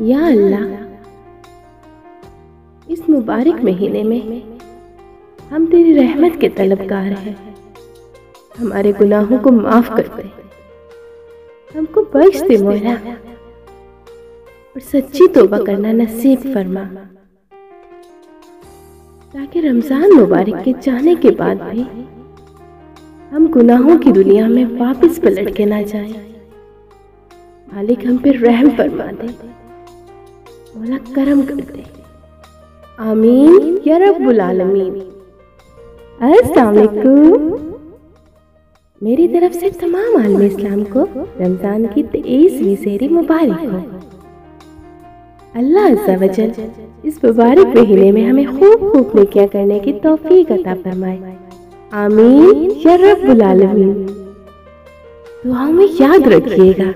या अल्लाह, इस मुबारक महीने में हम तेरी रहमत के तलबगार हैं। हमारे गुनाहों को माफ कर दे, हमको बख्श दे मौला, और सच्ची तौबा करना नसीब फरमा, ताकि रमजान मुबारक के जाने के बाद भी हम गुनाहों की दुनिया में वापस पलट के ना जाएं। मालिक हम पे रहम फरमा दे, मौला करम कर दे। आमीन या रब्बुल आलमीन। अस्सलाम वालेकुम। मेरी तरफ से तमाम आलम इस्लाम को रमजान की 23वीं सेहरी मुबारक हो। अल्लाह अज़्ज़ा वजल इस मुबारक महीने में हमें खूब खूब नेकियां करने की तौफीक अता फरमाए। आमीन या रब्बुल आलमीन। दुआओं में याद रखिएगा।